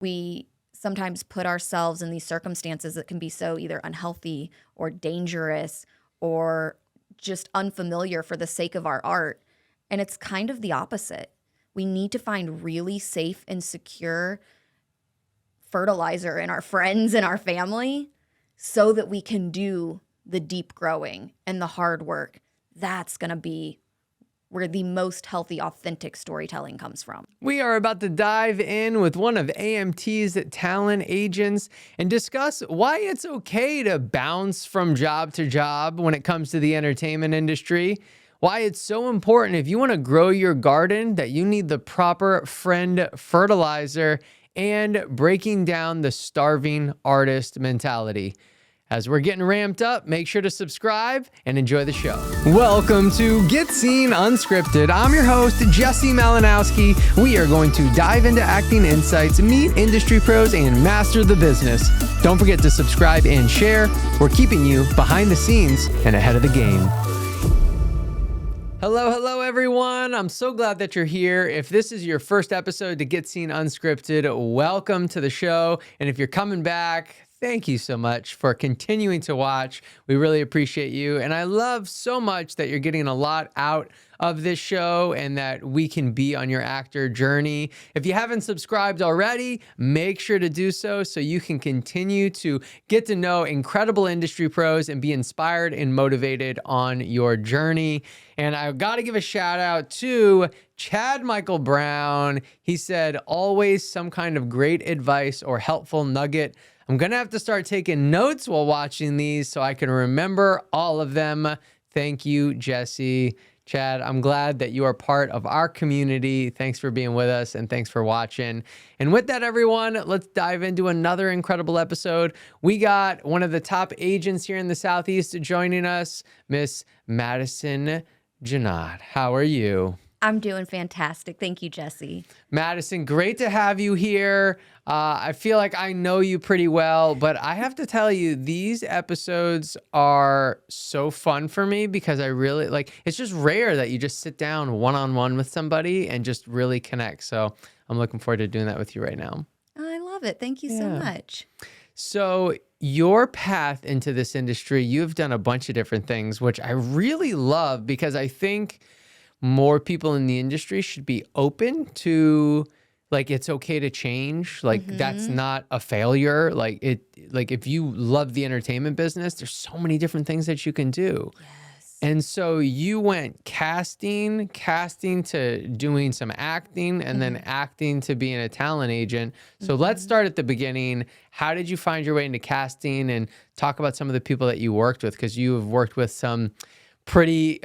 we sometimes put ourselves in these circumstances that can be so either unhealthy or dangerous or just unfamiliar for the sake of our art. And it's kind of the opposite. We need to find really safe and secure fertilizer in our friends and our family so that we can do the deep growing and the hard work. That's going to be where the most healthy, authentic storytelling comes from. We are about to dive in with one of AMT's talent agents and discuss why it's okay to bounce from job to job when it comes to the entertainment industry, why it's so important if you want to grow your garden that you need the proper friend fertilizer, and breaking down the starving artist mentality. As we're getting ramped up, make sure to subscribe and enjoy the show. Welcome to Get Scene Unscripted. I'm your host, Jesse Malinowski. We are going to dive into acting insights, meet industry pros, and master the business. Don't forget to subscribe and share. We're keeping you behind the scenes and ahead of the game. Hello, everyone. I'm so glad that you're here. If this is your first episode to Get Scene Unscripted, welcome to the show. And if you're coming back, thank you so much for continuing to watch. We really appreciate you. And I love so much that you're getting a lot out of this show and that we can be on your actor journey. If you haven't subscribed already, make sure to do so you can continue to get to know incredible industry pros and be inspired and motivated on your journey. And I've got to give a shout out to Chad Michael Brown. He said, always some kind of great advice or helpful nugget. I'm going to have to start taking notes while watching these so I can remember all of them. Thank you, Jesse. Chad, I'm glad that you are part of our community. Thanks for being with us and thanks for watching. And with that, everyone, let's dive into another incredible episode. We got one of the top agents here in the Southeast joining us, Miss Madison Junod. How are you? I'm doing fantastic. Thank you, Jesse. Madison, great to have you here. I feel like I know you pretty well, but I have to tell you, these episodes are so fun for me because I really it's just rare that you just sit down one-on-one with somebody and just really connect. So I'm looking forward to doing that with you right now. I love it. Thank you so much. So your path into this industry, you've done a bunch of different things, which I really love because I think more people in the industry should be open to it's okay to change. That's not a failure. If you love the entertainment business, there's so many different things that you can do. Yes. And so you went casting to doing some acting and then acting to being a talent agent. So let's start at the beginning. How did you find your way into casting and talk about some of the people that you worked with? Because you have worked with some pretty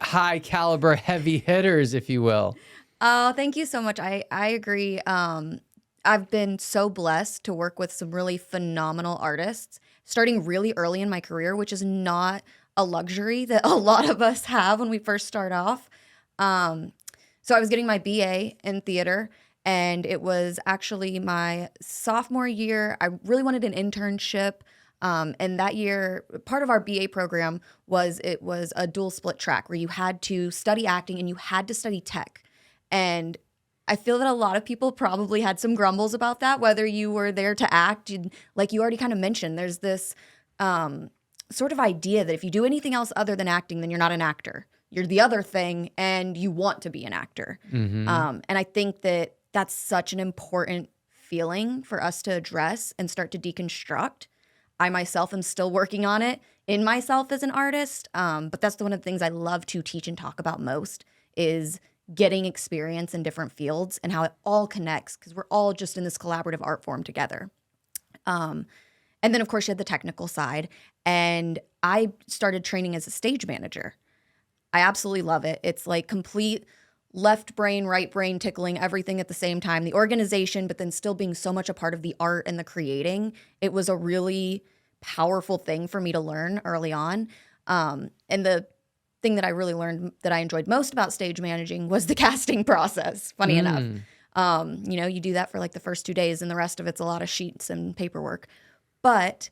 high caliber heavy hitters, if you will. Oh, thank you so much. I agree. I've been so blessed to work with some really phenomenal artists starting really early in my career, which is not a luxury that a lot of us have when we first start off. So I was getting my BA in theater, and it was actually my sophomore year. I really wanted an internship. And that year, part of our BA program was a dual split track where you had to study acting and you had to study tech. And I feel that a lot of people probably had some grumbles about that, whether you were there to act. Like you already kind of mentioned, there's this sort of idea that if you do anything else other than acting, then you're not an actor. You're the other thing and you want to be an actor. And I think that that's such an important feeling for us to address and start to deconstruct. I myself am still working on it in myself as an artist, but that's one of the things I love to teach and talk about most is getting experience in different fields and how it all connects because we're all just in this collaborative art form together. And then, of course, you had the technical side, and I started training as a stage manager. I absolutely love it. It's like complete left brain, right brain tickling everything at the same time, the organization, but then still being so much a part of the art and the creating. It was a really powerful thing for me to learn early on. And the thing that I really learned that I enjoyed most about stage managing was the casting process, funny enough. You do that for like the first 2 days and the rest of it's a lot of sheets and paperwork. But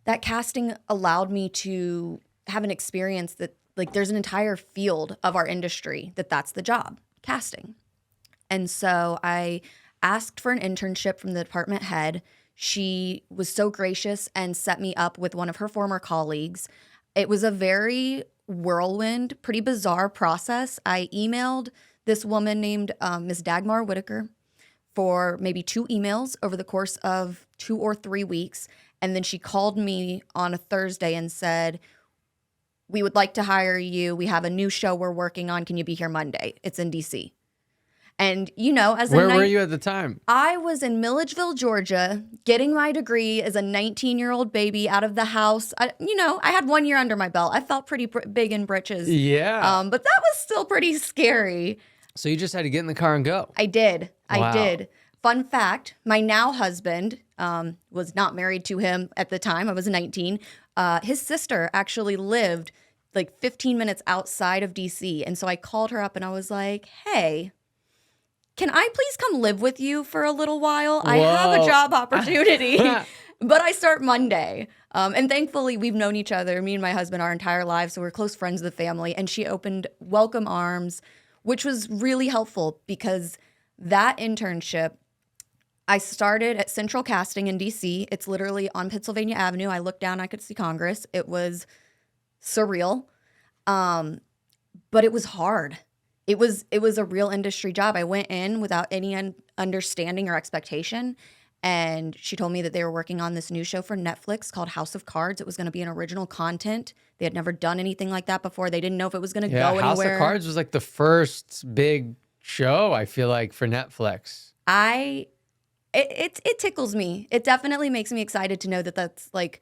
that casting allowed me to have an experience that there's an entire field of our industry that's the job, casting. And so I asked for an internship from the department head. She was so gracious and set me up with one of her former colleagues. It was a very whirlwind, pretty bizarre process. I emailed this woman named Ms. Dagmar Whitaker for maybe 2 emails over the course of 2 or 3 weeks. And then she called me on a Thursday and said, we would like to hire you. We have a new show we're working on. Can you be here Monday? It's in DC. And, Where were you at the time? I was in Milledgeville, Georgia, getting my degree as a 19-year-old baby out of the house. I had 1 year under my belt. I felt pretty big in britches. Yeah. But that was still pretty scary. So you just had to get in the car and go. I did. Wow. I did. Fun fact, my now husband was not married to him at the time. I was 19. His sister actually lived like 15 minutes outside of DC. And so I called her up and I was like, hey, can I please come live with you for a little while? I have a job opportunity, but I start Monday. And thankfully, we've known each other, me and my husband, our entire lives. So we're close friends of the family. And she opened welcome arms, which was really helpful because that internship, I started at Central Casting in DC. It's literally on Pennsylvania Avenue. I looked down, I could see Congress. It was surreal, but it was hard. It was a real industry job. I went in without any understanding or expectation, and she told me that they were working on this new show for Netflix called House of Cards. It was going to be an original content. They had never done anything like that before. They didn't know if it was going to go anywhere. House of Cards was like the first big show, I feel like, for Netflix. It tickles me. It definitely makes me excited to know that that's like,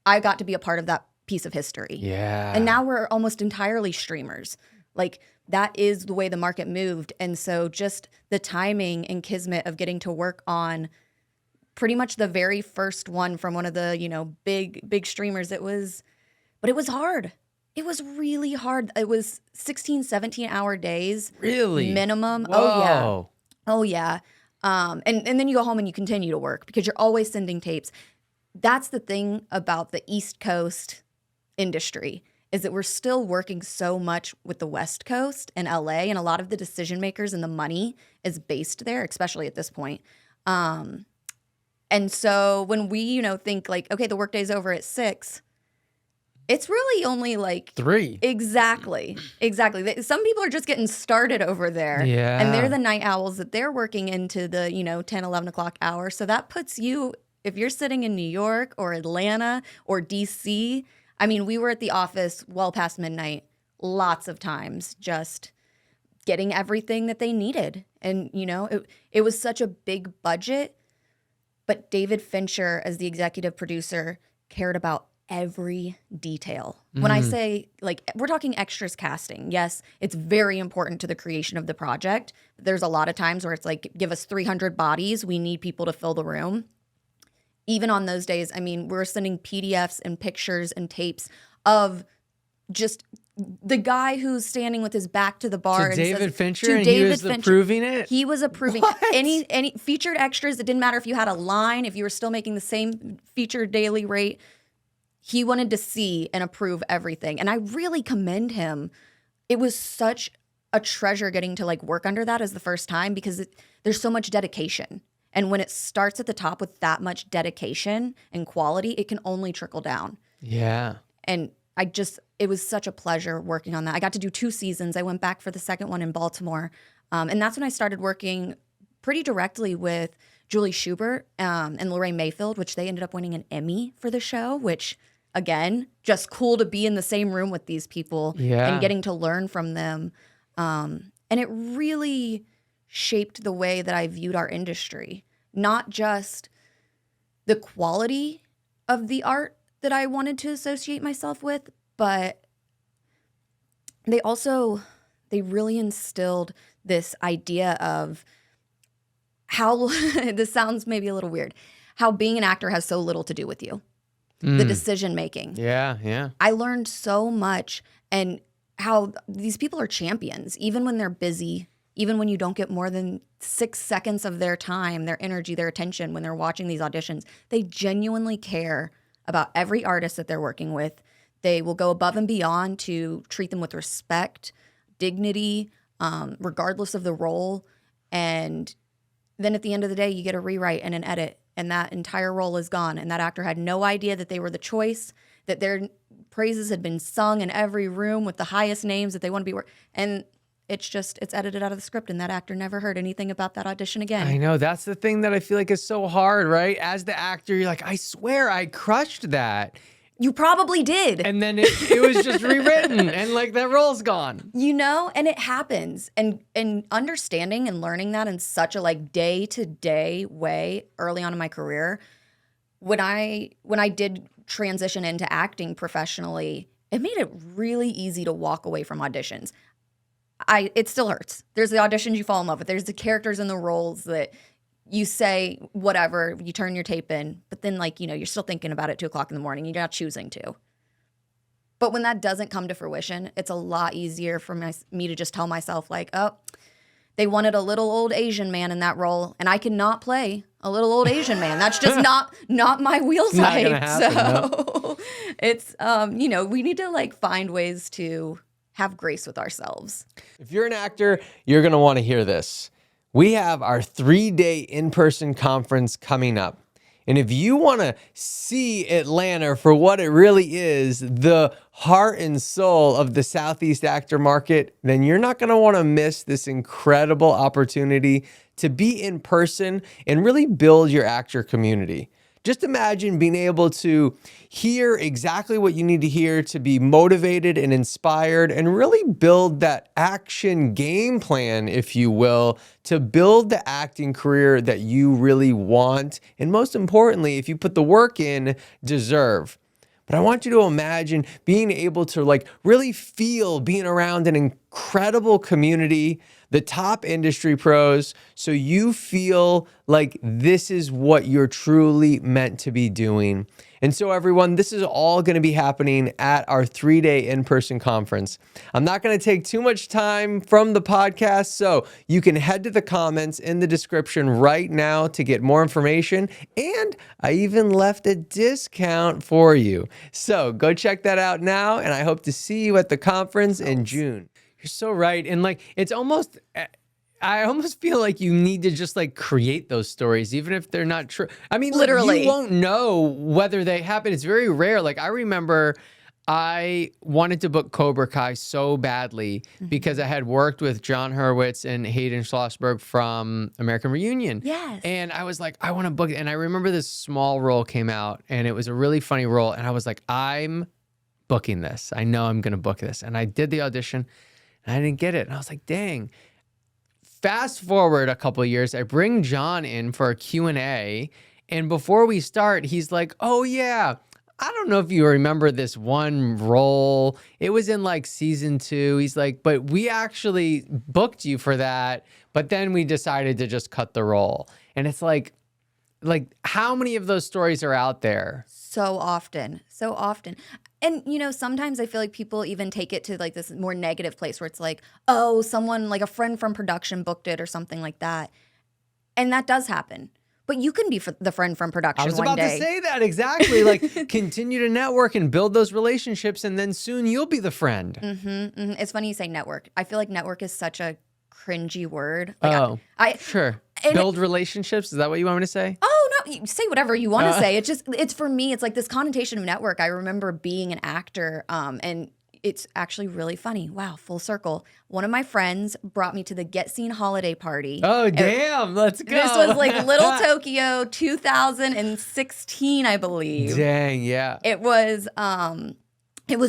I got to be a part of that piece of history. Yeah. And now we're almost entirely streamers. Like, that is the way the market moved. And so just the timing and kismet of getting to work on pretty much the very first one from one of the, big streamers, it was hard. It was really hard. It was 16, 17-hour days. Really? Minimum. Whoa. Oh, yeah. And then you go home and you continue to work because you're always sending tapes. That's the thing about the East Coast industry, is that we're still working so much with the West Coast and LA, and a lot of the decision makers and the money is based there, especially at this point. And so when we, think like, okay, the workday's over at 6, it's really only like 3. Exactly. Some people are just getting started over there. Yeah. And they're the night owls that they're working into the, 10, 11 o'clock hour. So that puts you, if you're sitting in New York or Atlanta or DC, I mean, we were at the office well past midnight lots of times, just getting everything that they needed. And, it was such a big budget, but David Fincher, as the executive producer, cared about every detail. When I say, like, we're talking extras casting, yes, it's very important to the creation of the project. There's a lot of times where it's like, give us 300 bodies, we need people to fill the room. Even on those days, I mean, we're sending PDFs and pictures and tapes of just the guy who's standing with his back to the bar. To David Fincher, and he was approving it? He was approving any featured extras. It didn't matter if you had a line, if you were still making the same featured daily rate. He wanted to see and approve everything. And I really commend him. It was such a treasure getting to like work under that as the first time, because there's so much dedication. And when it starts at the top with that much dedication and quality, it can only trickle down. Yeah. And it was such a pleasure working on that. I got to do 2 seasons. I went back for the second one in Baltimore. And that's when I started working pretty directly with Julie Schubert and Lorraine Mayfield, which they ended up winning an Emmy for the show, which, again, just cool to be in the same room with these people and getting to learn from them. And it really shaped the way that I viewed our industry. Not just the quality of the art that I wanted to associate myself with, but they really instilled this idea of how, this sounds maybe a little weird, how being an actor has so little to do with you. The decision making. Yeah. I learned so much, and how these people are champions, even when they're busy, even when you don't get more than 6 seconds of their time, their energy, their attention when they're watching these auditions. They genuinely care about every artist that they're working with. They will go above and beyond to treat them with respect, dignity, regardless of the role. And then at the end of the day, you get a rewrite and an edit, and that entire role is gone. And that actor had no idea that they were the choice, that their praises had been sung in every room with the highest names that they want to be. And it's edited out of the script, and that actor never heard anything about that audition again. I know. That's the thing that I feel like is so hard, right? As the actor, you're like, I swear I crushed that. You probably did. And then it was just rewritten and like that role's gone. And it happens. And understanding and learning that in such a like day-to-day way early on in my career, when I did transition into acting professionally, it made it really easy to walk away from auditions. It still hurts. There's the auditions you fall in love with. There's the characters and the roles that you say whatever, you turn your tape in, but then you're still thinking about it 2:00 in the morning. You're not choosing to. But when that doesn't come to fruition, it's a lot easier for me to just tell myself oh, they wanted a little old Asian man in that role, and I cannot play a little old Asian man. That's just not my wheel type. So it's we need to find ways to have grace with ourselves. If you're an actor, you're going to want to hear this. We have our 3-day in-person conference coming up. And if you want to see Atlanta for what it really is, the heart and soul of the Southeast actor market, then you're not going to want to miss this incredible opportunity to be in person and really build your actor community. Just imagine being able to hear exactly what you need to hear to be motivated and inspired and really build that action game plan, if you will, to build the acting career that you really want. And most importantly, if you put the work in, deserve. But I want you to imagine being able to really feel being around an incredible community, the top industry pros, so you feel like this is what you're truly meant to be doing. And so everyone, this is all going to be happening at our 3-day in-person conference. I'm not going to take too much time from the podcast, so you can head to the comments in the description right now to get more information. And I even left a discount for you. So go check that out now, and I hope to see you at the conference in June. You're so right. And it's almost, I almost feel like you need to just create those stories, even if they're not true. I mean, literally, you won't know whether they happen. It's very rare. I remember I wanted to book Cobra Kai so badly because I had worked with John Hurwitz and Hayden Schlossberg from American Reunion. Yes. And I was like, I want to book it. And I remember this small role came out and it was a really funny role. And I was like, I'm booking this. I know I'm going to book this. And I did the audition. I didn't get it. And I was like, dang. Fast forward a couple of years, I bring John in for a Q&A. And before we start, he's like, oh, yeah, I don't know if you remember this one role. It was in season 2. He's like, but we actually booked you for that. But then we decided to just cut the role. And it's like how many of those stories are out there? So often. And, sometimes I feel like people even take it to this more negative place where it's oh, someone a friend from production booked it or something like that. And that does happen. But you can be the friend from production one day. I was about to say that, exactly. Continue to network and build those relationships, and then soon you'll be the friend. It's funny you say network. I feel like network is such a cringy word. Sure. Build relationships? Is that what you want me to say? Oh, no, you say whatever you want to say. It's for me, it's this connotation of network. I remember being an actor, and it's actually really funny. Wow, full circle. One of my friends brought me to the Get Scene holiday party. Oh, damn. Let's go. This was Little Tokyo 2016, I believe. Dang, yeah. It was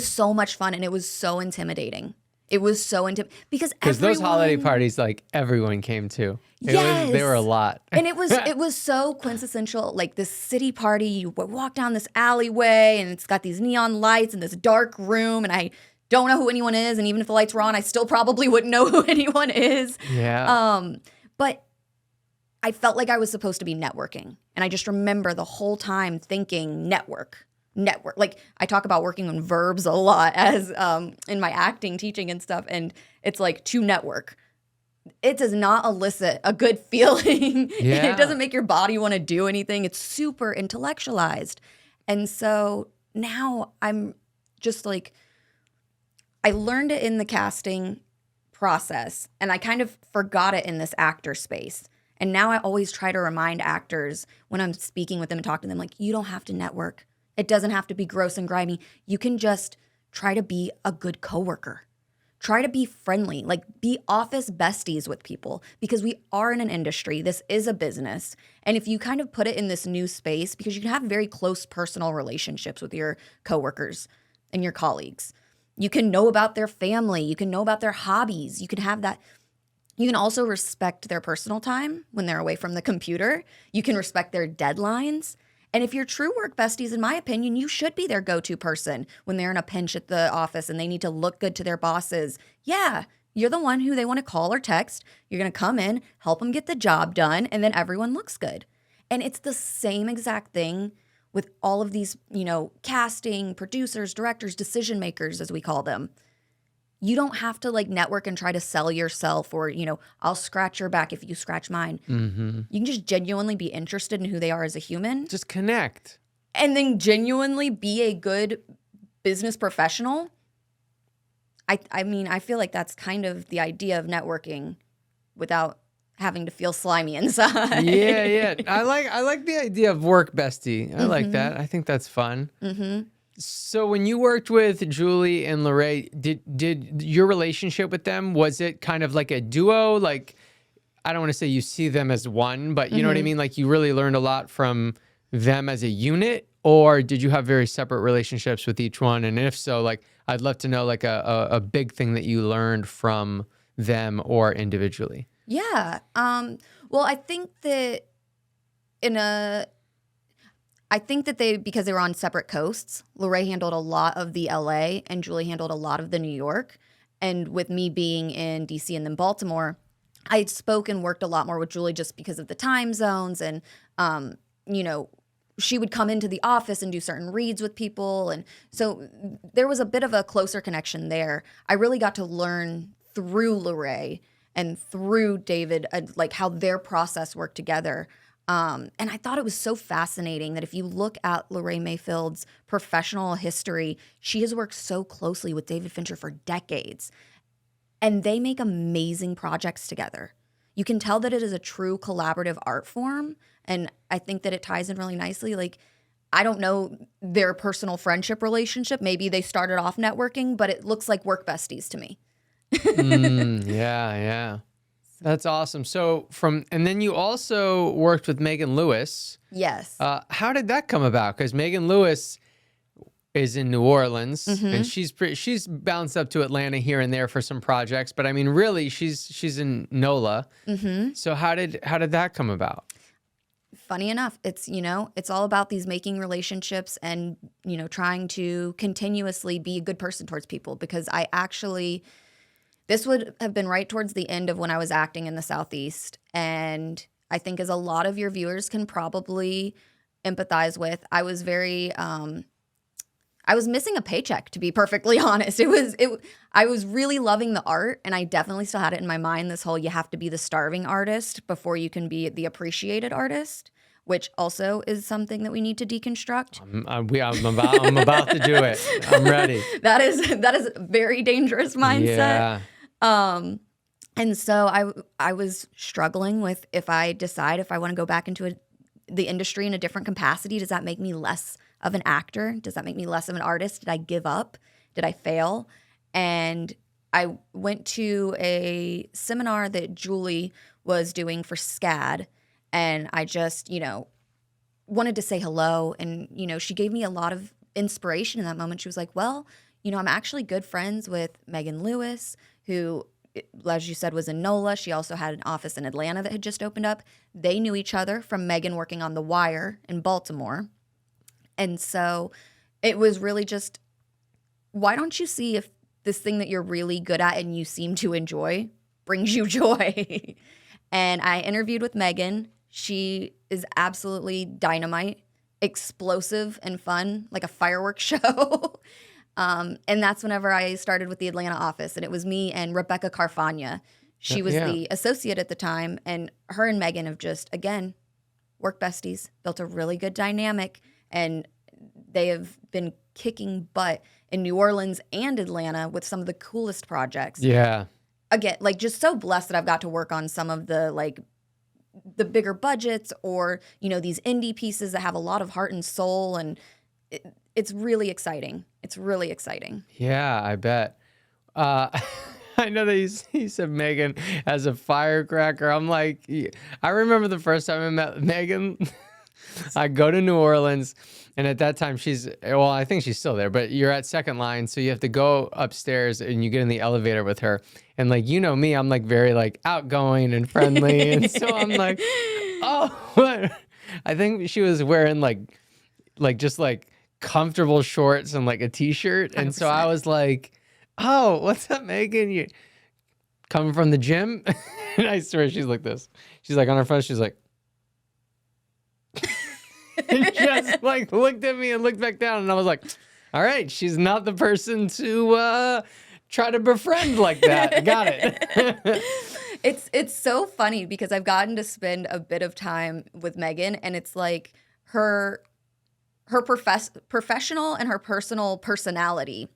so much fun, and it was so intimidating. It was so because those holiday parties, everyone came to. Yes. They were a lot. And it was so quintessential, this city party. You walk down this alleyway and it's got these neon lights in this dark room, and I don't know who anyone is, and even if the lights were on, I still probably wouldn't know who anyone is. Yeah. But I felt like I was supposed to be networking. And I just remember the whole time thinking network. I talk about working on verbs a lot as in my acting, teaching and stuff, and it's to network. It does not elicit a good feeling. Yeah. It doesn't make your body want to do anything. It's super intellectualized. And so now I'm just I learned it in the casting process, and I kind of forgot it in this actor space. And now I always try to remind actors when I'm speaking with them and talking to them, like, you don't have to network. It doesn't have to be gross and grimy. You can just try to be a good coworker. Try to be friendly, like be office besties with people, because we are in an industry. This is a business. And if you kind of put it in this new space, because you can have very close personal relationships with your coworkers and your colleagues. You can know about their family. You can know about their hobbies. You can have that. You can also respect their personal time when they're away from the computer. You can respect their deadlines. And if you're true work besties, in my opinion, you should be their go-to person when they're in a pinch at the office and they need to look good to their bosses. Yeah, you're the one who they want to call or text. You're going to come in, help them get the job done, and then everyone looks good. And it's the same exact thing with all of these, casting, producers, directors, decision makers, as we call them. You don't have to like network and try to sell yourself or, I'll scratch your back if you scratch mine. Mm-hmm. You can just genuinely be interested in who they are as a human. Just connect. And then genuinely be a good business professional. I mean, I feel like that's kind of the idea of networking without having to feel slimy inside. Yeah. I like the idea of work bestie. I like that. I think that's fun. Mm-hmm. So when you worked with Julie and Lorraine, did your relationship with them, was it kind of like a duo? Like, I don't want to say you see them as one, but you know what I mean? Like you really learned a lot from them as a unit, or did you have very separate relationships with each one? And if so, like, I'd love to know like a big thing that you learned from them or individually. Yeah. Well, I think that because they were on separate coasts, Lorraine handled a lot of the LA and Julie handled a lot of the New York. And with me being in DC and then Baltimore, I spoke and worked a lot more with Julie just because of the time zones. And, she would come into the office and do certain reads with people. And so there was a bit of a closer connection there. I really got to learn through Lorraine and through David, like how their process worked together. And I thought it was so fascinating that if you look at Lorraine Mayfield's professional history, she has worked so closely with David Fincher for decades. And they make amazing projects together. You can tell that it is a true collaborative art form. And I think that it ties in really nicely. Like, I don't know their personal friendship relationship. Maybe they started off networking, but it looks like work besties to me. Yeah. That's awesome. So and then you also worked with Megan Lewis. Yes. How did that come about? Because Megan Lewis is in New Orleans, and she's bounced up to Atlanta here and there for some projects. But I mean, really, she's in NOLA. So how did that come about? Funny enough, it's all about these making relationships and trying to continuously be a good person towards people. Because this would have been right towards the end of when I was acting in the Southeast. And I think as a lot of your viewers can probably empathize with, I was very, I was missing a paycheck, to be perfectly honest. I was really loving the art, and I definitely still had it in my mind, this whole you have to be the starving artist before you can be the appreciated artist, which also is something that we need to deconstruct. I'm about to do it. I'm ready. That is a very dangerous mindset. Yeah. And so I was struggling with if I want to go back into the industry in a different capacity, does that make me less of an actor? Does that make me less of an artist? Did I give up? Did I fail? And I went to a seminar that Julie was doing for SCAD, and I just, wanted to say hello. And, she gave me a lot of inspiration in that moment. She was like, well, I'm actually good friends with Megan Lewis, who, as you said, was in NOLA. She also had an office in Atlanta that had just opened up. They knew each other from Megan working on The Wire in Baltimore. And so it was really just, why don't you see if this thing that you're really good at and you seem to enjoy brings you joy? And I interviewed with Megan. She is absolutely dynamite, explosive and fun, like a fireworks show. And that's whenever I started with the Atlanta office, and it was me and Rebecca Carfagna. She was the associate at the time, and her and Megan have just, again, work besties, built a really good dynamic, and they have been kicking butt in New Orleans and Atlanta with some of the coolest projects. Yeah. Again, like just so blessed that I've got to work on some of the like the bigger budgets or, these indie pieces that have a lot of heart and soul. And it's really exciting. It's really exciting. Yeah, I bet. I know that he said Megan as a firecracker. I'm like, I remember the first time I met Megan. I go to New Orleans, and at that time I think she's still there, but you're at second line, so you have to go upstairs and you get in the elevator with her. And like, me, I'm like very like outgoing and friendly. And so I'm like, oh, what? I think she was wearing like just like comfortable shorts and like a t-shirt. And so I was like, oh, what's up, Megan? You coming from the gym? And I swear she's like this. She's like on her phone, she's like, and just like looked at me and looked back down, and I was like, all right, she's not the person to try to befriend like that. Got it. It's so funny because I've gotten to spend a bit of time with Megan, and it's like her professional and her personal personality.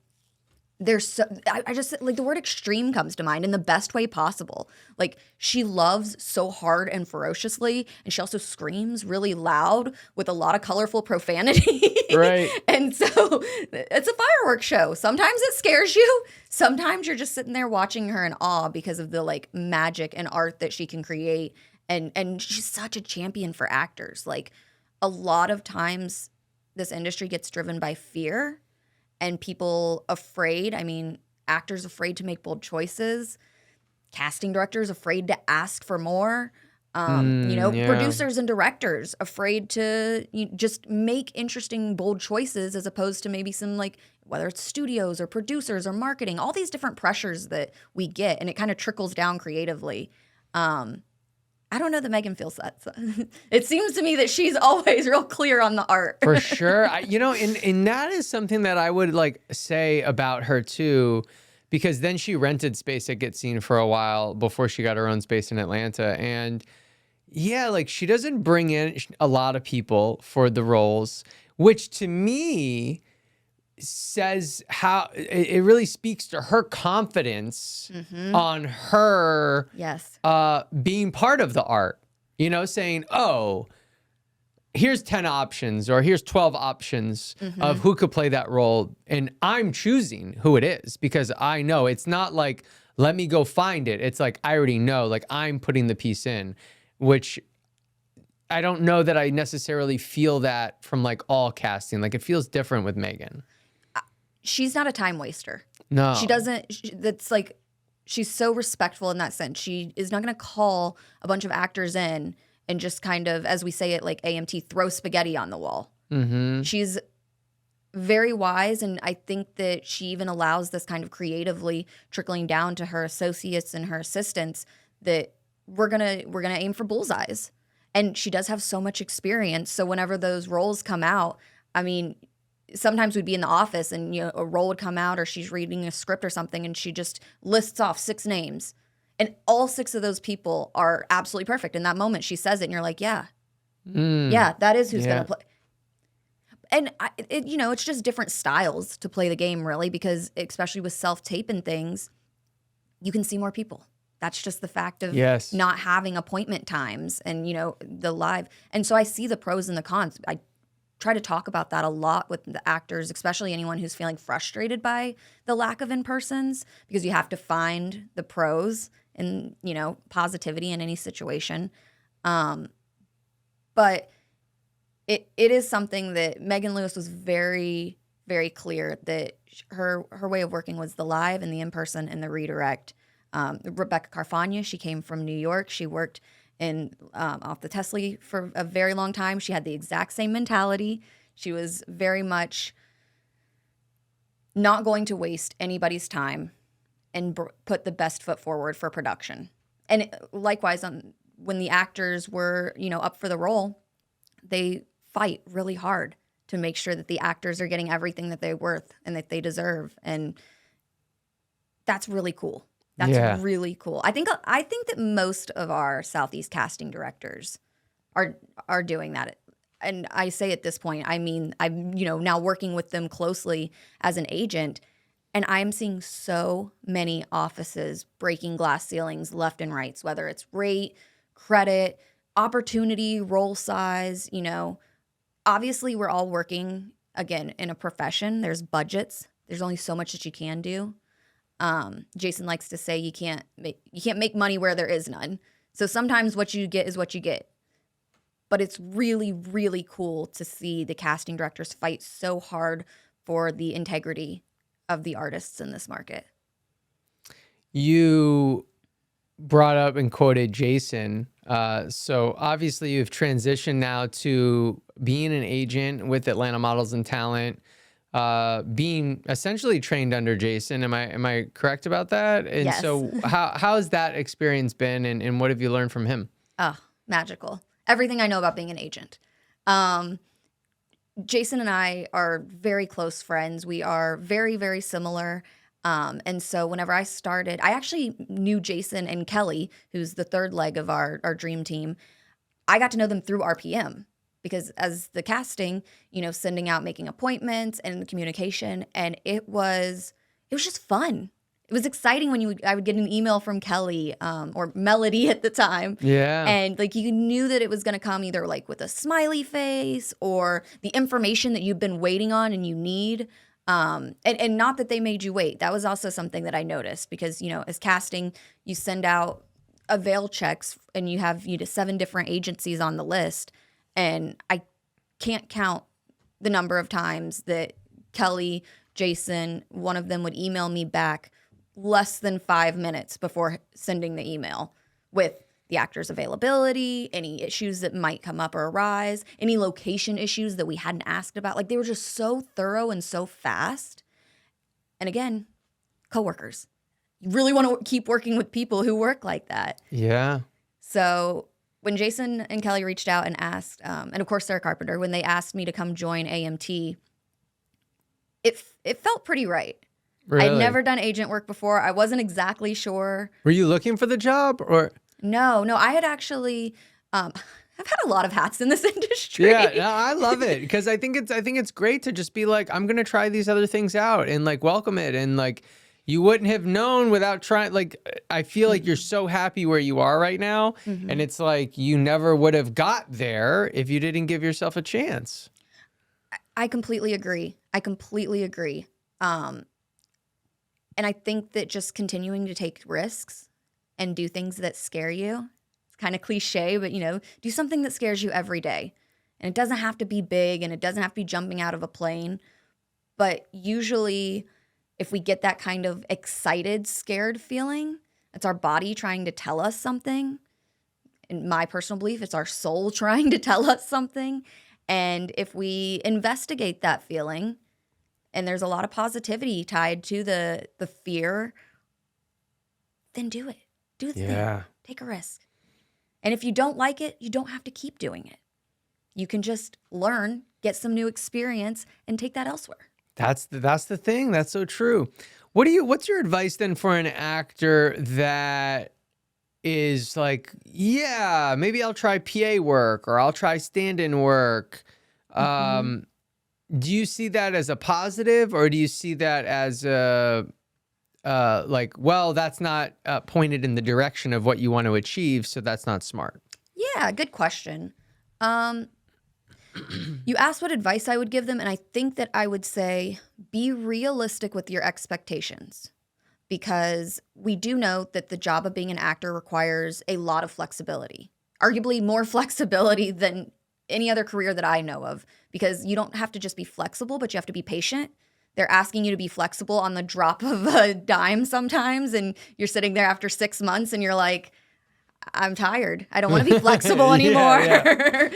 There's so I just like the word extreme comes to mind in the best way possible. Like she loves so hard and ferociously, and she also screams really loud with a lot of colorful profanity. Right. And so it's a fireworks show. Sometimes it scares you. Sometimes you're just sitting there watching her in awe because of the like magic and art that she can create. And she's such a champion for actors. Like a lot of times this industry gets driven by fear. And people afraid, actors afraid to make bold choices, casting directors afraid to ask for more, producers and directors afraid to just make interesting, bold choices as opposed to maybe some like, whether it's studios or producers or marketing, all these different pressures that we get, and it kind of trickles down creatively. I don't know that Megan feels that. It seems to me that she's always real clear on the art. For sure. And that is something that I would like say about her too, because then she rented space at Get Seen for a while before she got her own space in Atlanta. And yeah, like she doesn't bring in a lot of people for the roles, which to me says how it really speaks to her confidence on her being part of the art, saying, oh, here's 10 options or here's 12 options of who could play that role. And I'm choosing who it is because I know it's not like, let me go find it. It's like, I already know, like I'm putting the piece in, which I don't know that I necessarily feel that from like all casting. Like it feels different with Megan. She's not a time waster. No. She doesn't, that's like, she's so respectful in that sense. She is not going to call a bunch of actors in and just kind of, as we say it, like AMT, throw spaghetti on the wall. She's very wise, and I think that she even allows this kind of creatively trickling down to her associates and her assistants that we're gonna aim for bullseyes. And she does have so much experience, so whenever those roles come out, sometimes we'd be in the office and a role would come out or she's reading a script or something and she just lists off 6 names and all 6 of those people are absolutely perfect. In that moment she says it and you're like, yeah, that is who's going to play. And it's just different styles to play the game really, because especially with self-tape and things, you can see more people. That's just the fact of not having appointment times and, the live. And so I see the pros and the cons. I try to talk about that a lot with the actors, especially anyone who's feeling frustrated by the lack of in-persons, because you have to find the pros and, positivity in any situation. But it is something that Megan Lewis was very, very clear that her way of working was the live and the in-person and the redirect. Rebecca Carfagna, she came from New York. She worked in off the Tesla for a very long time. She had the exact same mentality. She was very much not going to waste anybody's time and put the best foot forward for production. And likewise, when the actors were, up for the role, they fight really hard to make sure that the actors are getting everything that they're worth and that they deserve. And that's really cool. That's really cool. I think that most of our Southeast casting directors are doing that. And I say at this point, I'm now working with them closely as an agent, and I'm seeing so many offices breaking glass ceilings left and right, whether it's rate, credit, opportunity, role size, obviously we're all working again in a profession. There's budgets. There's only so much that you can do. Jason likes to say you can't make money where there is none. So sometimes what you get is what you get. But it's really, really cool to see the casting directors fight so hard for the integrity of the artists in this market. You brought up and quoted Jason. So obviously you've transitioned now to being an agent with Atlanta Models and Talent, being essentially trained under Jason. Am I correct about that? And Yes. so how has that experience been, and what have you learned from him? Oh, magical. Everything I know about being an agent. Jason and I are very close friends. We are very, very similar. And so whenever I started, I actually knew Jason and Kelly, who's the third leg of our dream team. I got to know them through RPM because as the casting, sending out, making appointments and the communication, and it was just fun. It was exciting when I would get an email from Kelly or Melody at the time. Yeah. And like you knew that it was going to come either like with a smiley face or the information that you've been waiting on and you need. And not that they made you wait. That was also something that I noticed because, as casting, you send out avail checks and you have 7 different agencies on the list. And I can't count the number of times that Kelly, Jason, one of them would email me back less than 5 minutes before sending the email with the actor's availability, any issues that might come up or arise, any location issues that we hadn't asked about. Like they were just so thorough and so fast. And again, coworkers. You really want to keep working with people who work like that. Yeah. So when Jason and Kelly reached out and asked, and of course Sarah Carpenter, when they asked me to come join AMT, it felt pretty right. Really? I'd never done agent work before. I wasn't exactly sure. Were you looking for the job or? No. I had actually, I've had a lot of hats in this industry. Yeah, no, I love it because I think it's great to just be like, I'm gonna try these other things out and like welcome it, and like you wouldn't have known without trying. Like I feel like you're so happy where you are right now, and it's like you never would have got there if you didn't give yourself a chance. I completely agree. And I think that just continuing to take risks and do things that scare you, it's kind of cliche, but do something that scares you every day. And it doesn't have to be big and it doesn't have to be jumping out of a plane. But usually if we get that kind of excited, scared feeling, it's our body trying to tell us something. In my personal belief, it's our soul trying to tell us something. And if we investigate that feeling, and there's a lot of positivity tied to the fear, then do it. Do the thing. Take a risk. And if you don't like it, you don't have to keep doing it. You can just learn, get some new experience, and take that elsewhere. That's the thing. That's so true. What's your advice then for an actor that is like, yeah, maybe I'll try PA work or I'll try stand-in work. Do you see that as a positive, or do you see that as like, well, that's not pointed in the direction of what you want to achieve, so that's not smart? Yeah, good question. You asked what advice I would give them, and I think that I would say be realistic with your expectations, because we do know that the job of being an actor requires a lot of flexibility, arguably more flexibility than any other career that I know of, because you don't have to just be flexible, but you have to be patient. They're asking you to be flexible on the drop of a dime sometimes, and you're sitting there after 6 months and you're like, I'm tired. I don't want to be flexible anymore.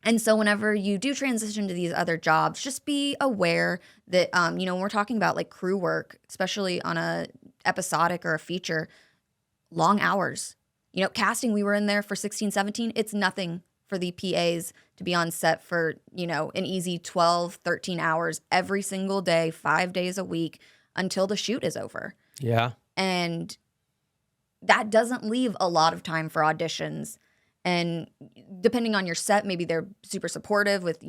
And so whenever you do transition to these other jobs, just be aware that, when we're talking about like crew work, especially on a episodic or a feature, long hours. Casting, we were in there for 16, 17. It's nothing for the PAs to be on set for, an easy 12, 13 hours every single day, 5 days a week until the shoot is over. Yeah. And that doesn't leave a lot of time for auditions. And depending on your set, maybe they're super supportive with,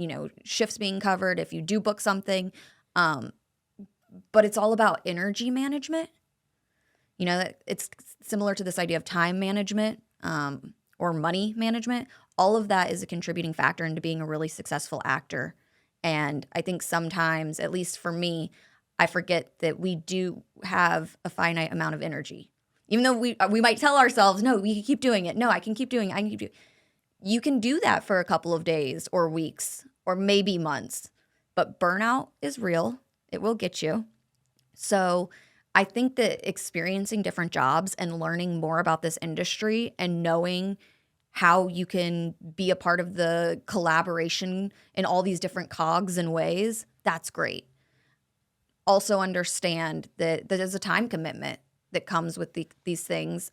shifts being covered if you do book something. But it's all about energy management. It's similar to this idea of time management. or money management, all of that is a contributing factor into being a really successful actor. And I think sometimes, at least for me, I forget that we do have a finite amount of energy. Even though we might tell ourselves, no, we can keep doing it. No, I can keep doing it. I can keep doing it. You can do that for a couple of days or weeks or maybe months. But burnout is real. It will get you. So I think that experiencing different jobs and learning more about this industry and knowing how you can be a part of the collaboration in all these different cogs and ways, that's great. Also understand that there's a time commitment that comes with these things.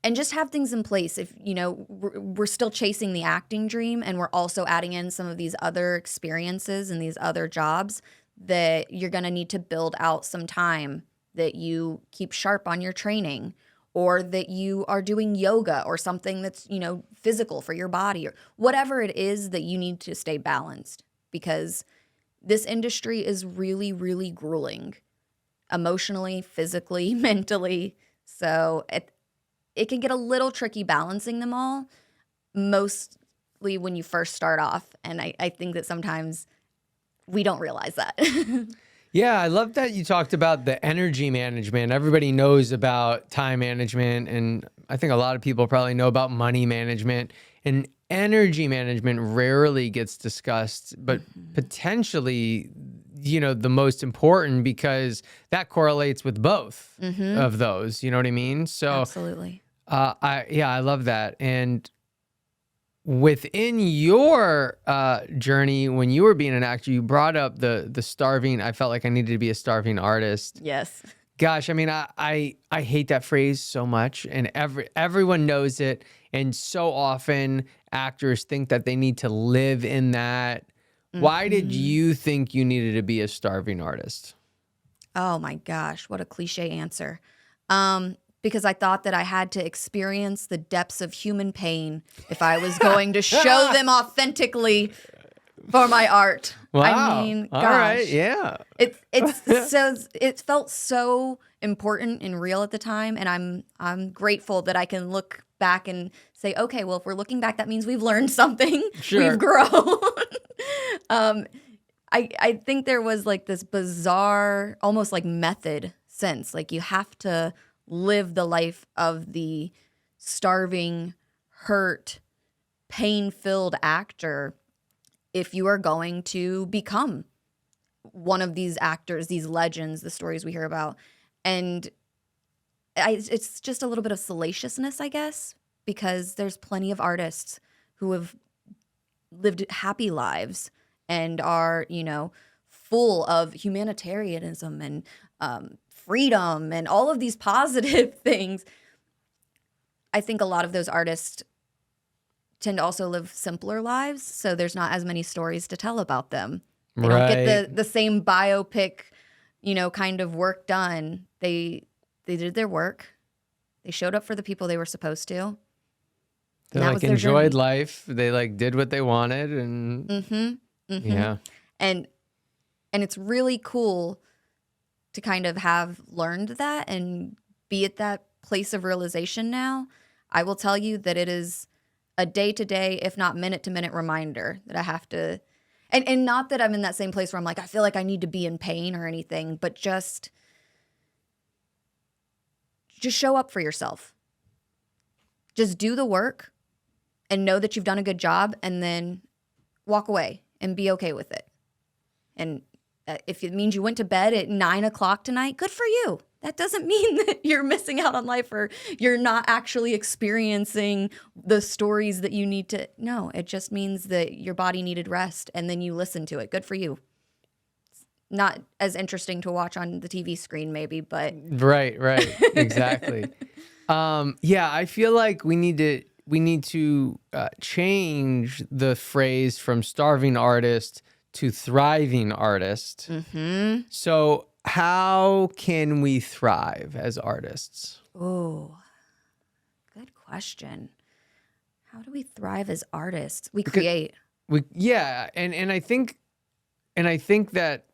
And just have things in place. If, we're still chasing the acting dream and we're also adding in some of these other experiences and these other jobs, that you're going to need to build out some time that you keep sharp on your training, or that you are doing yoga or something that's, physical for your body, or whatever it is that you need to stay balanced, because this industry is really, really grueling emotionally, physically, mentally. So it can get a little tricky balancing them all, mostly when you first start off. And I think that sometimes we don't realize that. Yeah, I love that you talked about the energy management. Everybody knows about time management, and I think a lot of people probably know about money management. And energy management rarely gets discussed, but potentially, the most important, because that correlates with both of those. You know what I mean? So Absolutely. I love that. And within your journey, when you were being an actor, you brought up the starving. I felt like I needed to be a starving artist. Yes. Gosh, I mean, I hate that phrase so much, and everyone knows it. And so often actors think that they need to live in that. Why did you think you needed to be a starving artist? Oh my gosh, what a cliche answer. Because I thought that I had to experience the depths of human pain if I was going to show them authentically for my art. Wow. I mean, gosh. All right, yeah. It felt so important and real at the time, and I'm grateful that I can look back and say, okay, well, if we're looking back, that means we've learned something. Sure. We've grown. I think there was like this bizarre, almost like method sense. Like you have to live the life of the starving, hurt, pain-filled actor if you are going to become one of these actors, these legends, the stories we hear about. And it's just a little bit of salaciousness, I guess, because there's plenty of artists who have lived happy lives and are, full of humanitarianism and freedom and all of these positive things. I think a lot of those artists tend to also live simpler lives, so there's not as many stories to tell about them. They don't get the same biopic, kind of work done. They did their work. They showed up for the people they were supposed to. They enjoyed life. They did what they wanted, and yeah. And it's really cool to kind of have learned that and be at that place of realization now. I will tell you that it is a day-to-day, if not minute-to-minute reminder that I have to, and not that I'm in that same place where I'm like, I feel like I need to be in pain or anything, but just show up for yourself. Just do the work and know that you've done a good job, and then walk away and be okay with it. And if it means you went to bed at 9:00 tonight, good for you. That doesn't mean that you're missing out on life or you're not actually experiencing the stories that you need to. No, it just means that your body needed rest and then you listened to it. Good for you. It's not as interesting to watch on the TV screen maybe, but. Right, exactly. Yeah, I feel like we need to change the phrase from starving artist to thriving artist. So how can we thrive as artists? Oh, good question. How do we thrive as artists? We create. And I think that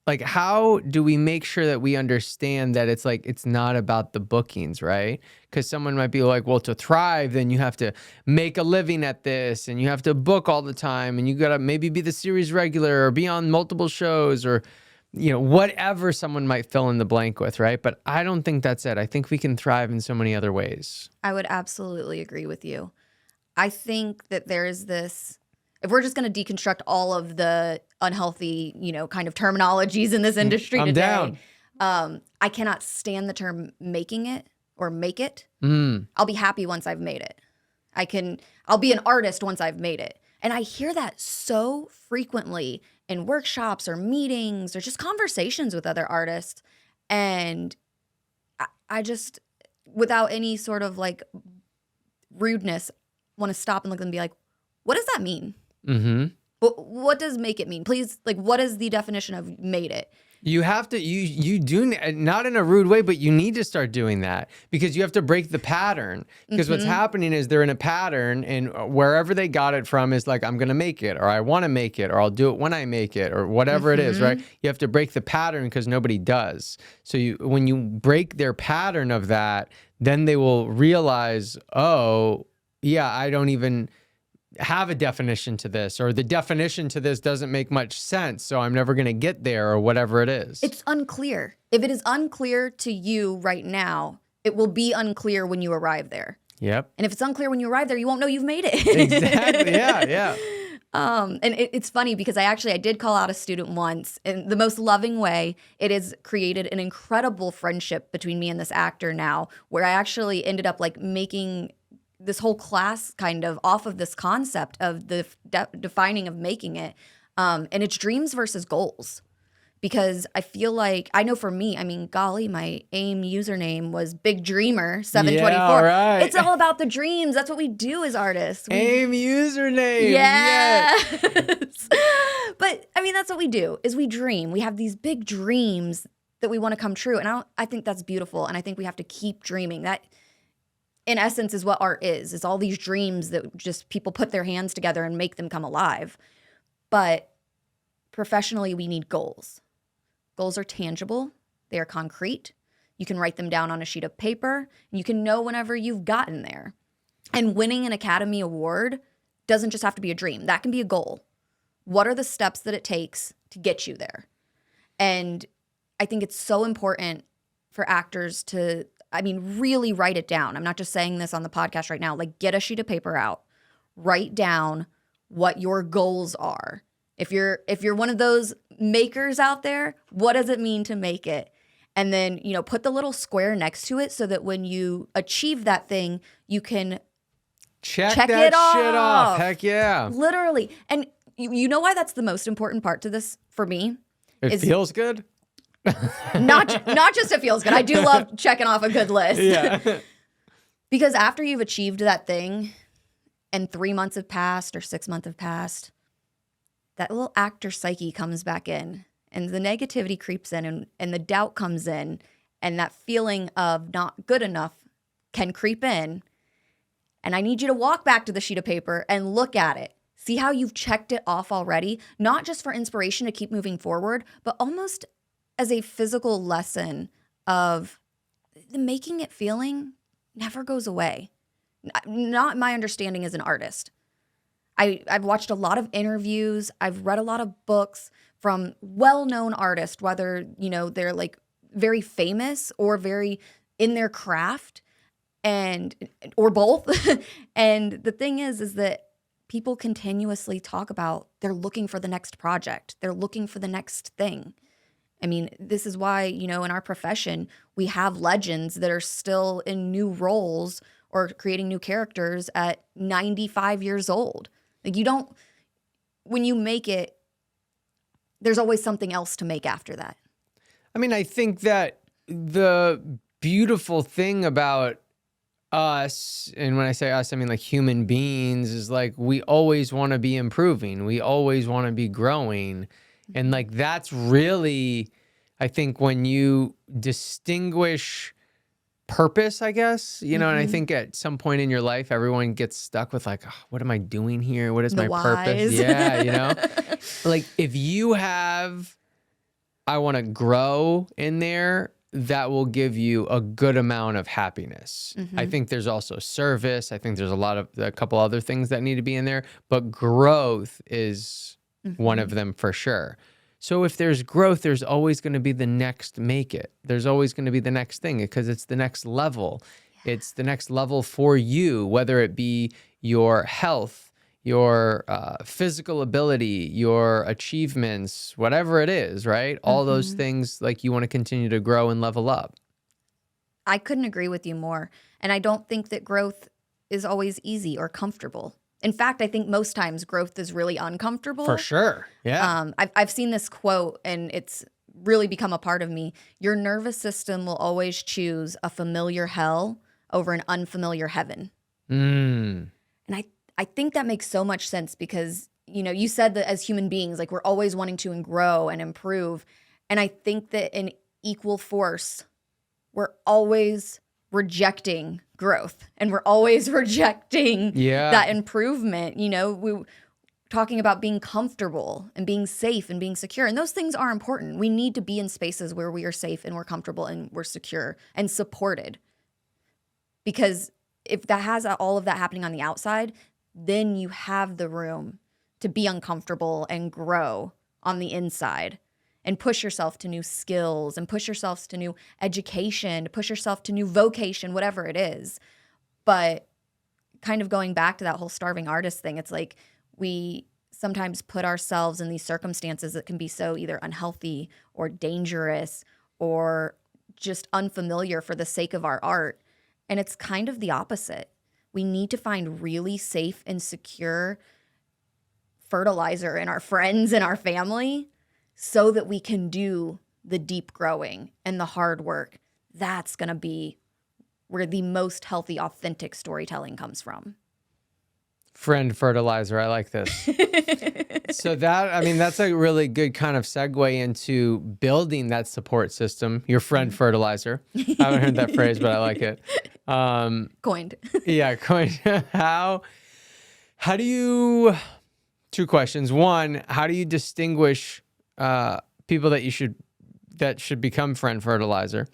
like, how do we make sure that we understand that it's like, it's not about the bookings, right? Because someone might be like, well, to thrive, then you have to make a living at this and you have to book all the time and you got to maybe be the series regular or be on multiple shows or, whatever someone might fill in the blank with, right? But I don't think that's it. I think we can thrive in so many other ways. I would absolutely agree with you. I think that there is this, if we're just going to deconstruct all of the unhealthy, kind of terminologies in this industry I'm today, down. I cannot stand the term making it or make it. Mm. I'll be happy once I've made it. I'll be an artist once I've made it. And I hear that so frequently in workshops or meetings or just conversations with other artists. And I just, without any sort of like rudeness, want to stop and look at them and be like, what does that mean? Mm-hmm. What does make it mean? Please, like, what is the definition of made it? You have to, you do, not in a rude way, but you need to start doing that because you have to break the pattern. Because what's happening is they're in a pattern and wherever they got it from is like, I'm going to make it, or I want to make it, or I'll do it when I make it, or whatever it is, right? You have to break the pattern because nobody does. So when you break their pattern of that, then they will realize, oh, yeah, I don't even have a definition to this, or the definition to this doesn't make much sense, so I'm never going to get there, or whatever it is. It's unclear. If it is unclear to you right now, it will be unclear when you arrive there. Yep. And if it's unclear when you arrive there, you won't know you've made it. Exactly. Yeah. And it's funny because I did call out a student once in the most loving way. It has created an incredible friendship between me and this actor now, where I actually ended up like making this whole class kind of off of this concept of the defining of making it. And it's dreams versus goals. Because I feel like, I know for me, I mean, golly, my AIM username was Big Dreamer 724. Yeah, right. It's all about the dreams. That's what we do as artists. AIM username. Yes. But I mean, that's what we do, is we dream. We have these big dreams that we want to come true. And I think that's beautiful. And I think we have to keep dreaming. That, in essence, is what art is all these dreams that just people put their hands together and make them come alive. But professionally, we need goals. Goals are tangible. They are concrete. You can write them down on a sheet of paper, and you can know whenever you've gotten there. And winning an Academy Award doesn't just have to be a dream. That can be a goal. What are the steps that it takes to get you there? And I think it's so important for actors to, really write it down. I'm not just saying this on the podcast right now. Like, get a sheet of paper out. Write down what your goals are. If you're one of those makers out there, what does it mean to make it? And then, put the little square next to it so that when you achieve that thing, you can check it that off. shit off. Heck yeah. Literally. And you know why that's the most important part to this for me? It feels good? Not just it feels good. I do love checking off a good list. Yeah. Because after you've achieved that thing and 3 months have passed or 6 months have passed, that little actor psyche comes back in and the negativity creeps in and the doubt comes in and that feeling of not good enough can creep in. And I need you to walk back to the sheet of paper and look at it. See how you've checked it off already, not just for inspiration to keep moving forward, but almost as a physical lesson of the making it feeling never goes away. Not my understanding as an artist. I've watched a lot of interviews. I've read a lot of books from well-known artists, whether, they're like very famous or very in their craft or both. And the thing is that people continuously talk about they're looking for the next project. They're looking for the next thing. I mean, this is why, in our profession, we have legends that are still in new roles or creating new characters at 95 years old. Like when you make it, there's always something else to make after that. I mean, I think that the beautiful thing about us, and when I say us, I mean like human beings, is like we always want to be improving. We always want to be growing. And like that's really, I think, when you distinguish purpose, I guess, and I think at some point in your life, everyone gets stuck with like, oh, what am I doing here? What is my purpose? Yeah, like if you have I want to grow in there, that will give you a good amount of happiness. I think there's also service. I think there's a couple other things that need to be in there, but growth is one of them for sure. So if there's growth, there's always going to be the next make it. There's always going to be the next thing because it's the next level. Yeah. It's the next level for you, whether it be your health, your physical ability, your achievements, whatever it is, right? All those things, like, you want to continue to grow and level up. I couldn't agree with you more. And I don't think that growth is always easy or comfortable. In fact, I think most times growth is really uncomfortable. For sure. Yeah. I've seen this quote, and it's really become a part of me. Your nervous system will always choose a familiar hell over an unfamiliar heaven. And I think that makes so much sense because, you know, you said that as human beings, like, we're always wanting to grow and improve. And I think that in equal force, we're always rejecting growth and we're always rejecting that improvement. You know, we're talking about being comfortable and being safe and being secure. And those things are important. We need to be in spaces where we are safe and we're comfortable and we're secure and supported. Because if that has all of that happening on the outside, then you have the room to be uncomfortable and grow on the inside and push yourself to new skills and push yourself to new education, to push yourself to new vocation, whatever it is. But kind of going back to that whole starving artist thing, it's like we sometimes put ourselves in these circumstances that can be so either unhealthy or dangerous or just unfamiliar for the sake of our art. And it's kind of the opposite. We need to find really safe and secure fertilizer in our friends and our family so that we can do the deep growing and the hard work. That's going to be where the most healthy, authentic storytelling comes from. Friend fertilizer. I like this. So that's a really good kind of segue into building that support system, your friend fertilizer. I haven't heard that phrase, but I like it. Coined. Yeah, coined. How do you, two questions. One, how do you distinguish people that should become friend fertilizer?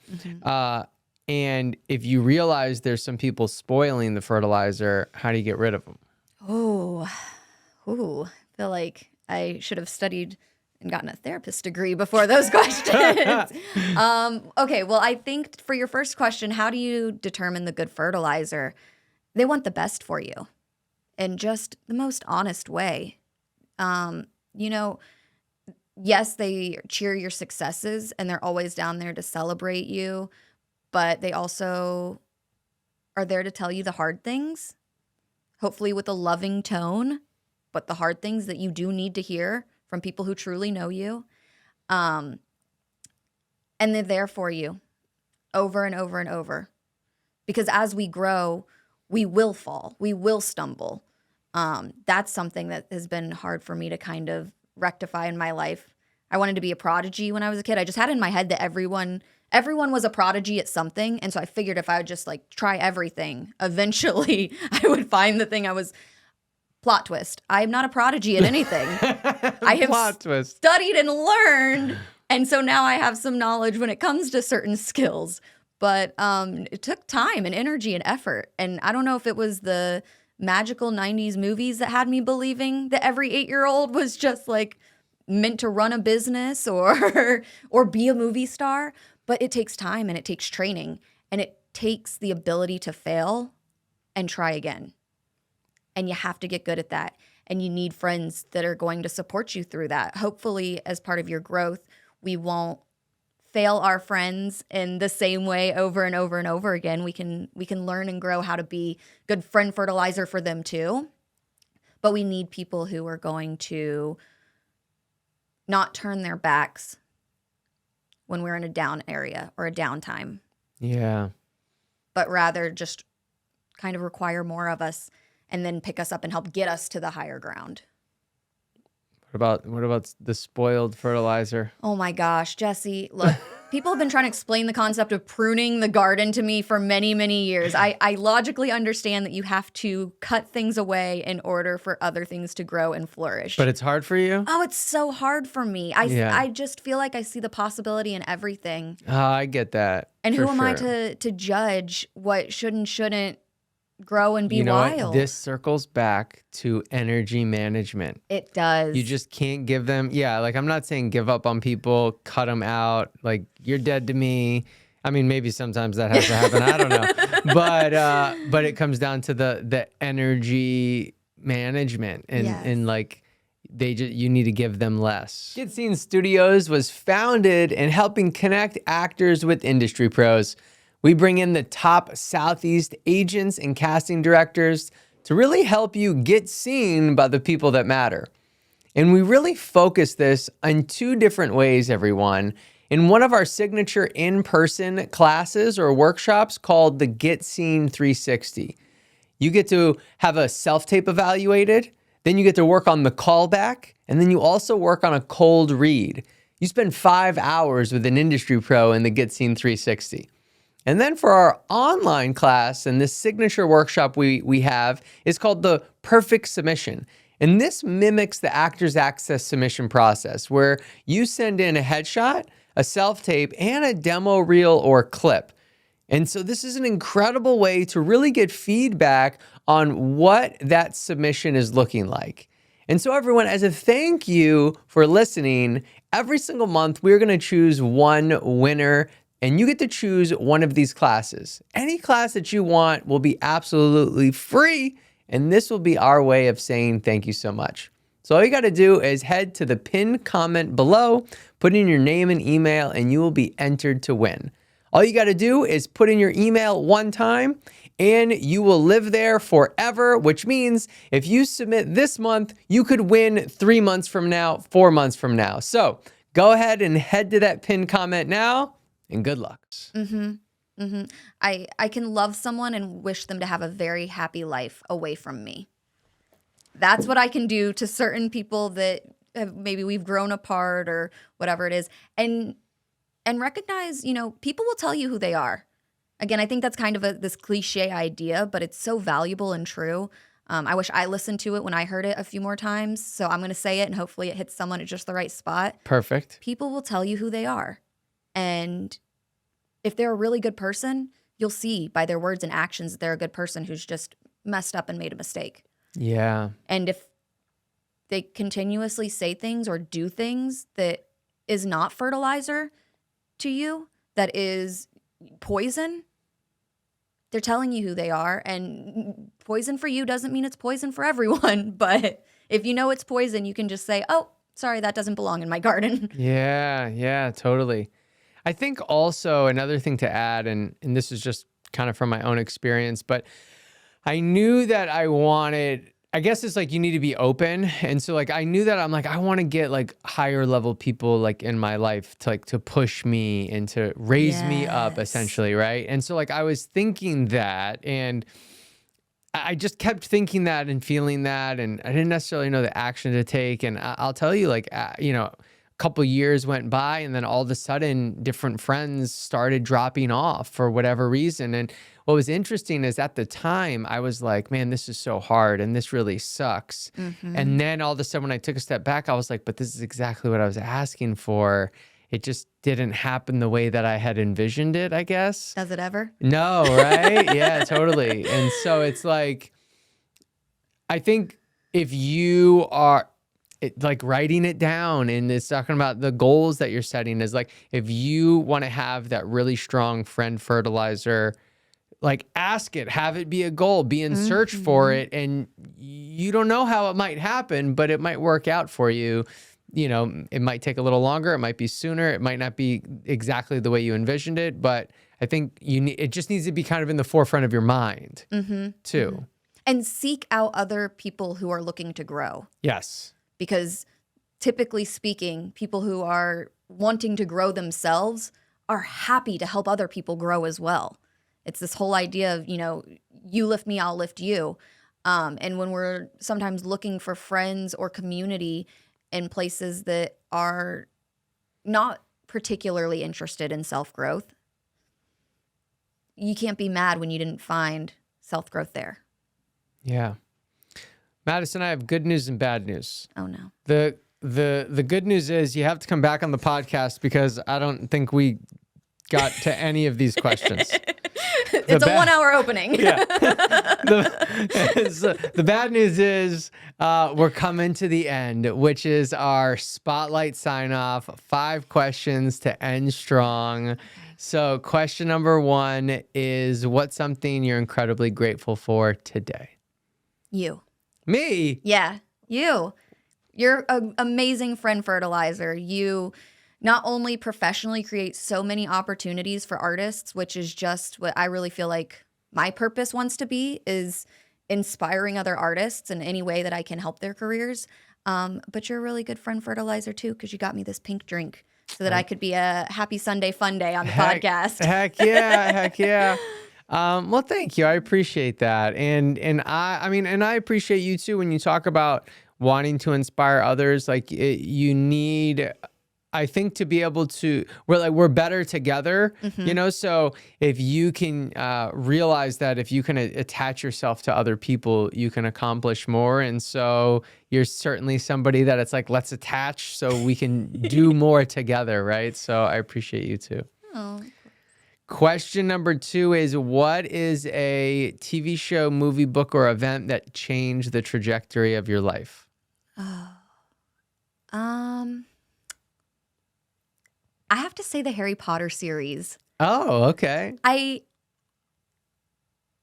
And if you realize there's some people spoiling the fertilizer, how do you get rid of them? I feel like I should have studied and gotten a therapist degree before those questions. Okay, well, I think for your first question, how do you determine the good fertilizer? They want the best for you in just the most honest way. You know, yes, they cheer your successes and they're always down there to celebrate you, but they also are there to tell you the hard things, hopefully with a loving tone, but the hard things that you do need to hear from people who truly know you. And they're there for you over and over and over. Because as we grow, we will fall, we will stumble. That's something that has been hard for me to kind of rectify in my life. I wanted to be a prodigy when I was a kid. I just had in my head that everyone was a prodigy at something. And so I figured if I would just like try everything, eventually I would find the thing I was. Plot twist. I'm not a prodigy at anything. I have studied and learned. And so now I have some knowledge when it comes to certain skills. But it took time and energy and effort. And I don't know if it was the magical 90s movies that had me believing that every 8-year-old was just like meant to run a business or be a movie star. But it takes time and it takes training and it takes the ability to fail and try again. And you have to get good at that. And you need friends that are going to support you through that. Hopefully, as part of your growth, we won't fail our friends in the same way over and over and over again. We can learn and grow how to be good friend fertilizer for them too. But we need people who are going to not turn their backs when we're in a down area or a downtime. Yeah. But rather just kind of require more of us and then pick us up and help get us to the higher ground. What about the spoiled fertilizer? Oh my gosh, Jesse, look, People have been trying to explain the concept of pruning the garden to me for many, many years. I logically understand that you have to cut things away in order for other things to grow and flourish. But it's hard for you? Oh, it's so hard for me. Yeah. I just feel like I see the possibility in everything. I get that. And for who am I sure. to judge what should and shouldn't grow and be You know what? wild? This circles back to energy management. It does. You just can't give them, like I'm not saying give up on people, cut them out, like you're dead to me. I mean, maybe sometimes that has to happen. I don't know. But it comes down to the energy management and Yes. and like you need to give them less. Get Scene Studios was founded in helping connect actors with industry pros. We bring in the top Southeast agents and casting directors to really help you get seen by the people that matter. And we really focus this on two different ways, everyone. In one of our signature in-person classes or workshops called the Get Seen 360, you get to have a self-tape evaluated, then you get to work on the callback, and then you also work on a cold read. You spend 5 hours with an industry pro in the Get Seen 360. And then for our online class and this signature workshop we have is called the Perfect Submission. And this mimics the Actors Access submission process where you send in a headshot, a self-tape, and a demo reel or clip. And so this is an incredible way to really get feedback on what that submission is looking like. And so everyone, as a thank you for listening, every single month we're going to choose one winner. And you get to choose one of these classes. Any class that you want will be absolutely free. And this will be our way of saying thank you so much. So all you got to do is head to the pinned comment below, put in your name and email, and you will be entered to win. All you got to do is put in your email one time, and you will live there forever, which means if you submit this month, you could win 3 months from now, 4 months from now. So go ahead and head to that pinned comment now. And good luck. I can love someone and wish them to have a very happy life away from me. That's what I can do to certain people that maybe we've grown apart or whatever it is. And recognize, people will tell you who they are. Again, I think that's kind of this cliche idea, but it's so valuable and true. I wish I listened to it when I heard it a few more times. So I'm going to say it and hopefully it hits someone at just the right spot. Perfect. People will tell you who they are. And if they're a really good person, you'll see by their words and actions that they're a good person who's just messed up and made a mistake. Yeah. And if they continuously say things or do things that is not fertilizer to you, that is poison, they're telling you who they are. And poison for you doesn't mean it's poison for everyone. But if you know it's poison, you can just say, oh, sorry, that doesn't belong in my garden. Yeah, totally. I think also another thing to add, and this is just kind of from my own experience, but I knew that I guess it's like you need to be open. And so like I knew that I'm like, I want to get like higher level people like in my life to push me and to raise me up essentially, right? And so like I was thinking that, and I just kept thinking that and feeling that, and I didn't necessarily know the action to take. And I'll tell you, like, a couple years went by, and then all of a sudden different friends started dropping off for whatever reason. And what was interesting is at the time I was like, man, this is so hard and this really sucks. And then all of a sudden when I took a step back, I was like, but this is exactly what I was asking for. It just didn't happen the way that I had envisioned it, I guess. Does it ever? No, right? Yeah, totally. And so it's like, I think if you are like writing it down and it's talking about the goals that you're setting, is like, if you want to have that really strong friend fertilizer, like ask it, have it be a goal, be in search for it. And you don't know how it might happen, but it might work out for you. It might take a little longer. It might be sooner. It might not be exactly the way you envisioned it, but I think it just needs to be kind of in the forefront of your mind too. And seek out other people who are looking to grow. Yes. Because typically speaking, people who are wanting to grow themselves are happy to help other people grow as well. It's this whole idea of, you lift me, I'll lift you. And when we're sometimes looking for friends or community in places that are not particularly interested in self-growth, you can't be mad when you didn't find self-growth there. Yeah. Madison, I have good news and bad news. Oh no. The good news is you have to come back on the podcast because I don't think we got to any of these questions. It's a 1 hour opening. Yeah. The bad news is we're coming to the end, which is our spotlight sign off. 5 questions to end strong. So question number 1 is, what's something you're incredibly grateful for today? You. Me? Yeah, you. You're an amazing friend, Fertilizer. You not only professionally create so many opportunities for artists, which is just what I really feel like my purpose wants to be, is inspiring other artists in any way that I can help their careers. But you're a really good friend, Fertilizer, too, because you got me this pink drink so that I could be a happy Sunday fun day on the podcast. Heck yeah, heck yeah. Well, thank you. I appreciate that. And I appreciate you too when you talk about wanting to inspire others. Like you need, I think, to be able to, we're better together, you know? So if you can realize that if you can attach yourself to other people, you can accomplish more. And so you're certainly somebody that it's like, let's attach so we can do more together, right? So I appreciate you too. Oh. Question number 2 is, what is a TV show, movie, book, or event that changed the trajectory of your life? I have to say the Harry Potter series. Oh, okay.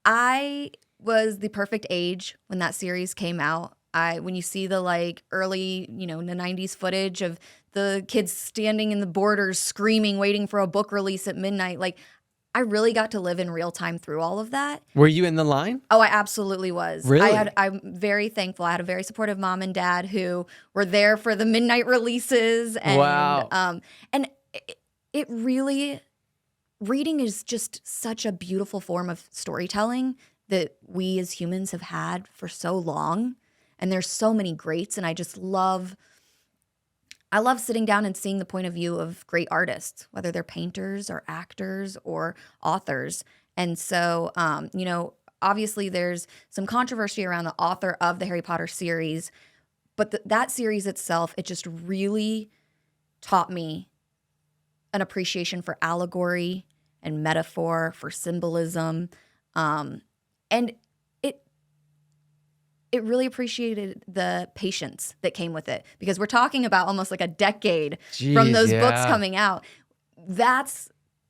I was the perfect age when that series came out. When you see the like early, the 90s footage of the kids standing in the borders screaming, waiting for a book release at midnight, like I really got to live in real time through all of that. Were you in the line? Oh, I absolutely was. Really? I'm very thankful. I had a very supportive mom and dad who were there for the midnight releases. And, Wow. And it really, reading is just such a beautiful form of storytelling that we as humans have had for so long. And there's so many greats, and I love sitting down and seeing the point of view of great artists, whether they're painters or actors or authors. And so, obviously there's some controversy around the author of the Harry Potter series, but that series itself, it just really taught me an appreciation for allegory and metaphor, for symbolism, and it really appreciated the patience that came with it, because we're talking about almost like a decade from those books coming out.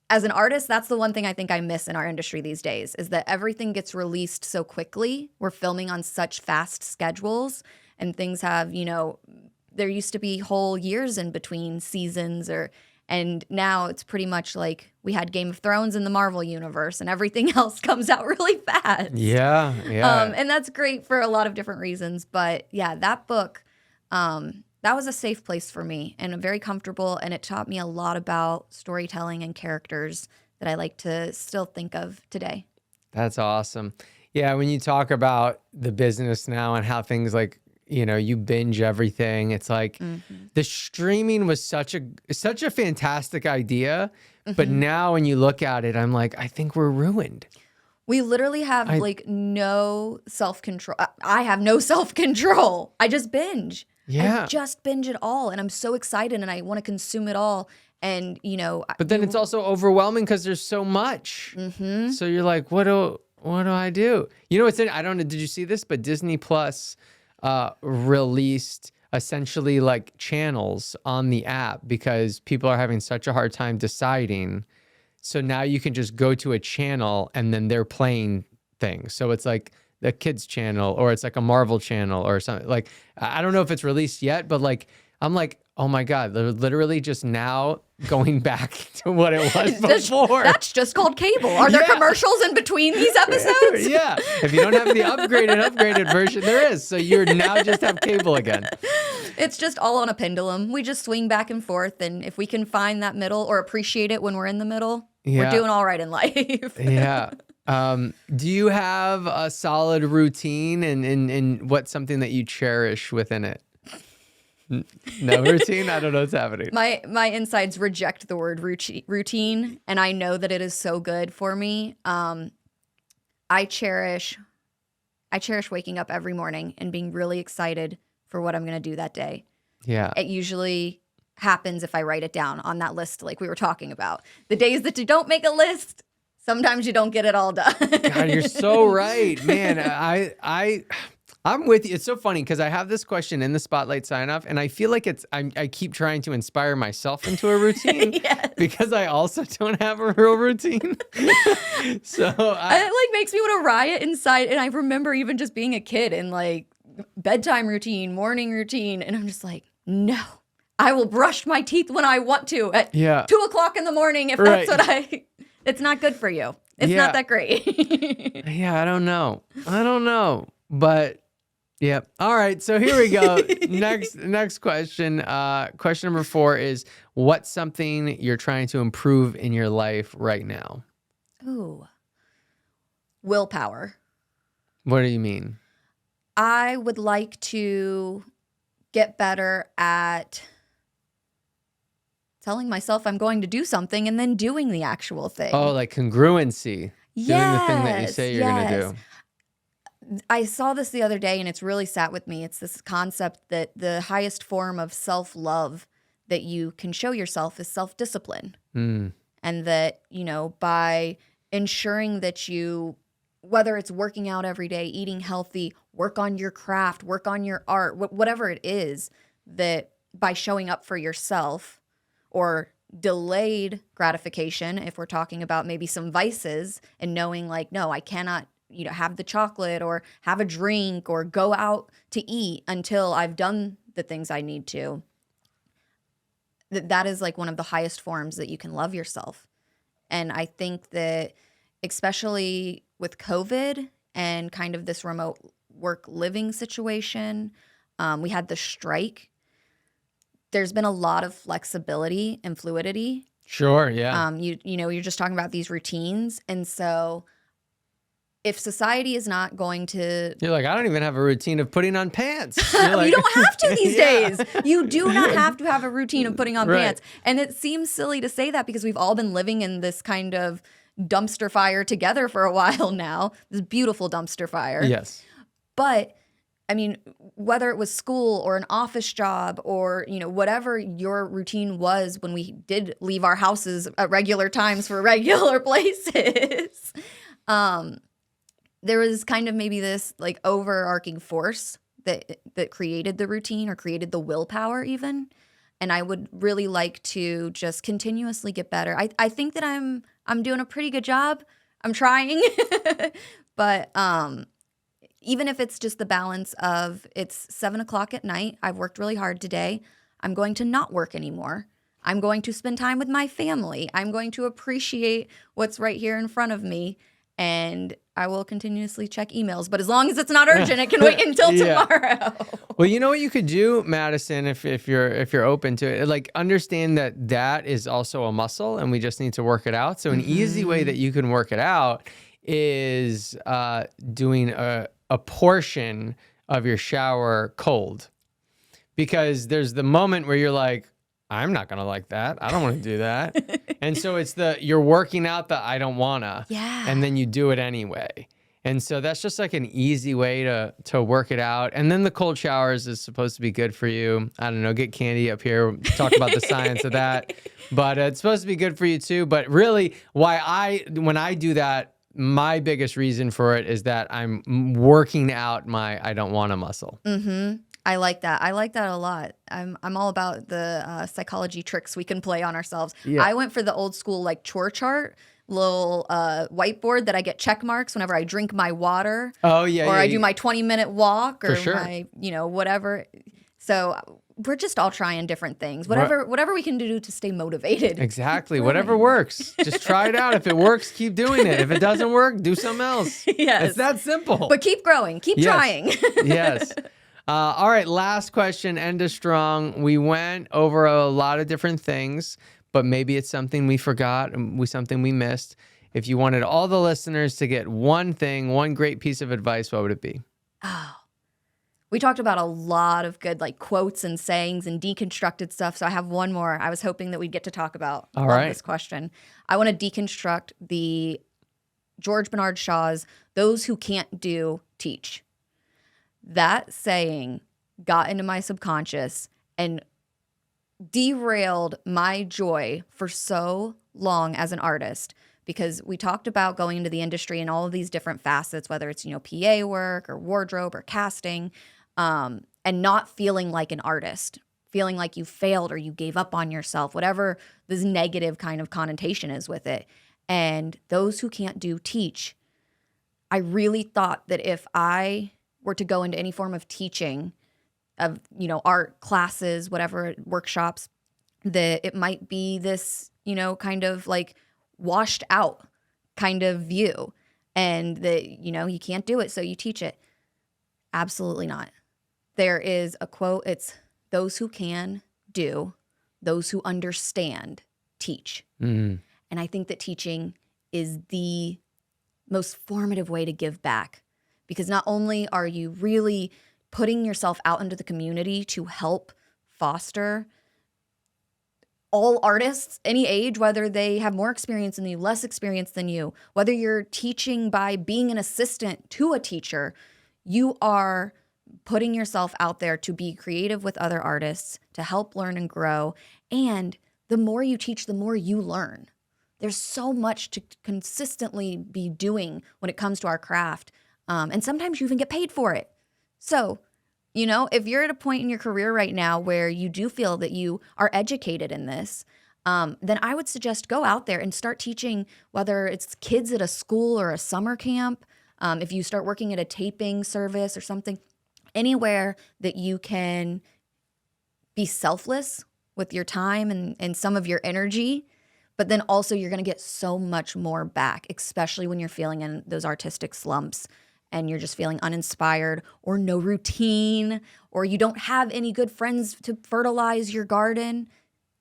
As an artist, that's the one thing I think I miss in our industry these days, is that everything gets released so quickly. We're filming on such fast schedules, and things have, there used to be whole years in between seasons, and now it's pretty much like we had Game of Thrones in the Marvel universe, and everything else comes out really fast. Yeah. And that's great for a lot of different reasons. But yeah, that book, that was a safe place for me and very comfortable. And it taught me a lot about storytelling and characters that I like to still think of today. That's awesome. Yeah, when you talk about the business now and how things like, you binge everything. It's like the streaming was such a fantastic idea. But now when you look at it, I'm like, I think we're ruined. We literally have no self-control. I have no self-control. I just binge. Yeah. I just binge it all. And I'm so excited and I want to consume it all. And, But then it's also overwhelming because there's so much. So you're like, what do I do? I don't know. Did you see this? But Disney Plus released essentially like channels on the app because people are having such a hard time deciding. So now you can just go to a channel and then they're playing things. So it's like the kids channel, or it's like a Marvel channel or something. Like, I don't know if it's released yet, but like, I'm like, oh my God, they're literally just now going back to what it was before. That's just called cable. Are there commercials in between these episodes? Yeah. If you don't have the upgraded version, there is. So you're now just have cable again. It's just all on a pendulum. We just swing back and forth. And if we can find that middle or appreciate it when we're in the middle, we're doing all right in life. Yeah. Do you have a solid routine and what's something that you cherish within it? No routine? I don't know what's happening. My insides reject the word routine, and I know that it is so good for me. I cherish waking up every morning and being really excited for what I'm going to do that day. Yeah. It usually happens if I write it down on that list like we were talking about. The days that you don't make a list, sometimes you don't get it all done. God, you're so right, man. I'm with you. It's so funny because I have this question in the spotlight sign off, and I feel like I keep trying to inspire myself into a routine Yes. because I also don't have a real routine. So It like makes me want to riot inside. And I remember even just being a kid and like bedtime routine, morning routine, and I'm just like, no. I will brush my teeth when I want to at 2:00 in the morning if that's what it's not good for you. It's not that great. Yeah, I don't know. But yeah. All right. So here we go. Next question. Question number 4 is, what's something you're trying to improve in your life right now? Ooh. Willpower. What do you mean? I would like to get better at telling myself I'm going to do something and then doing the actual thing. Oh, like congruency. Yes, doing the thing that you say you're going to do. I saw this the other day and it's really sat with me. It's this concept that the highest form of self-love that you can show yourself is self-discipline. And that, by ensuring that you, whether it's working out every day, eating healthy, work on your craft, work on your art, whatever it is, that by showing up for yourself, or delayed gratification, if we're talking about maybe some vices and knowing like, no, I cannot, have the chocolate or have a drink or go out to eat until I've done the things I need to. That is like one of the highest forms that you can love yourself. And I think that especially with COVID and kind of this remote work living situation, we had the strike. There's been a lot of flexibility and fluidity. Sure, yeah. You're just talking about these routines. And so if society is not going to... You're like, I don't even have a routine of putting on pants. Like, you don't have to these days. You do not have to have a routine of putting on pants. And it seems silly to say that because we've all been living in this kind of dumpster fire together for a while now. This beautiful dumpster fire. Yes. But... I mean, whether it was school or an office job or, whatever your routine was when we did leave our houses at regular times for regular places, there was kind of maybe this like overarching force that created the routine or created the willpower even. And I would really like to just continuously get better. I think that I'm doing a pretty good job. I'm trying, but even if it's just the balance of it's 7:00 at night, I've worked really hard today, I'm going to not work anymore. I'm going to spend time with my family. I'm going to appreciate what's right here in front of me. And I will continuously check emails. But as long as it's not urgent, it can wait until tomorrow. Well, you know what you could do, Madison, if you're open to it, like understand that is also a muscle and we just need to work it out. So an easy way that you can work it out is doing a portion of your shower cold, because there's the moment where you're like, I'm not gonna like that. I don't want to do that. And so it's you're working out the I don't wanna, and then you do it anyway. And so that's just like an easy way to work it out. And then the cold showers is supposed to be good for you. I don't know, get Candy up here, talk about the science of that. But it's supposed to be good for you too. But really, when I do that, my biggest reason for it is that I'm working out my I don't want a muscle. I like that. I like that a lot. I'm all about the psychology tricks we can play on ourselves. Yeah. I went for the old school like chore chart, little whiteboard that I get check marks whenever I drink my water. Oh yeah. Or I do my 20-minute walk or sure. my, whatever. So we're just all trying different things. Whatever we can do to stay motivated. Exactly. Whatever works. Just try it out. If it works, keep doing it. If it doesn't work, do something else. Yes. It's that simple. But keep growing. Keep trying. Yes. All right. Last question. End of strong. We went over a lot of different things, but maybe it's something we forgot, something we missed. If you wanted all the listeners to get one great piece of advice, what would it be? Oh. We talked about a lot of good like quotes and sayings and deconstructed stuff. So I have one more I was hoping that we'd get to talk about. All Love right. this question. I want to deconstruct the George Bernard Shaw's "Those who can't do, teach." That saying got into my subconscious and derailed my joy for so long as an artist, because we talked about going into the industry and all of these different facets, whether it's, PA work or wardrobe or casting, and not feeling like an artist, feeling like you failed or you gave up on yourself, whatever this negative kind of connotation is with it. And those who can't do, teach. I really thought that if I were to go into any form of teaching of, art classes, whatever, workshops, that it might be this, kind of like washed out kind of view, and that, you can't do it, so you teach it. Absolutely not. There is a quote. It's "Those who can do, those who understand teach." Mm. And I think that teaching is the most formative way to give back, because not only are you really putting yourself out into the community to help foster all artists, any age, whether they have more experience than you, less experience than you, whether you're teaching by being an assistant to a teacher, you are putting yourself out there to be creative with other artists, to help learn and grow. And the more you teach, the more you learn. There's so much to consistently be doing when it comes to our craft. And sometimes you even get paid for it. So, if you're at a point in your career right now where you do feel that you are educated in this, then I would suggest go out there and start teaching, whether it's kids at a school or a summer camp. If you start working at a taping service or something, anywhere that you can be selfless with your time and some of your energy, but then also you're going to get so much more back, especially when you're feeling in those artistic slumps and you're just feeling uninspired or no routine, or you don't have any good friends to fertilize your garden.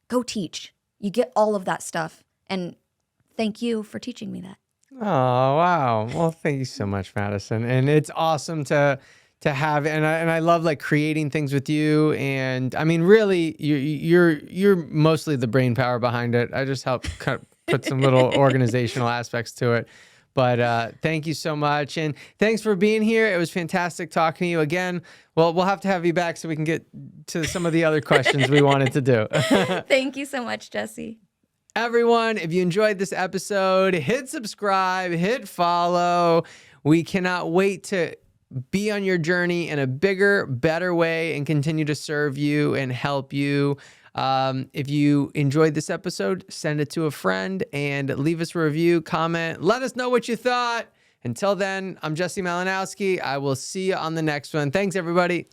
Go teach. You get all of that stuff. And thank you for teaching me that. Oh, wow. Well, thank you so much, Madison. And it's awesome to have, and I love like creating things with you. And I mean, really, you're mostly the brain power behind it. I just help put some little organizational aspects to it. But thank you so much. And thanks for being here. It was fantastic talking to you again. Well, we'll have to have you back so we can get to some of the other questions we wanted to do. Thank you so much, Jesse. Everyone, if you enjoyed this episode, hit subscribe, hit follow. We cannot wait to be on your journey in a bigger, better way and continue to serve you and help you. If you enjoyed this episode, send it to a friend and leave us a review, comment, let us know what you thought. Until then, I'm Jesse Malinowski. I will see you on the next one. Thanks, everybody.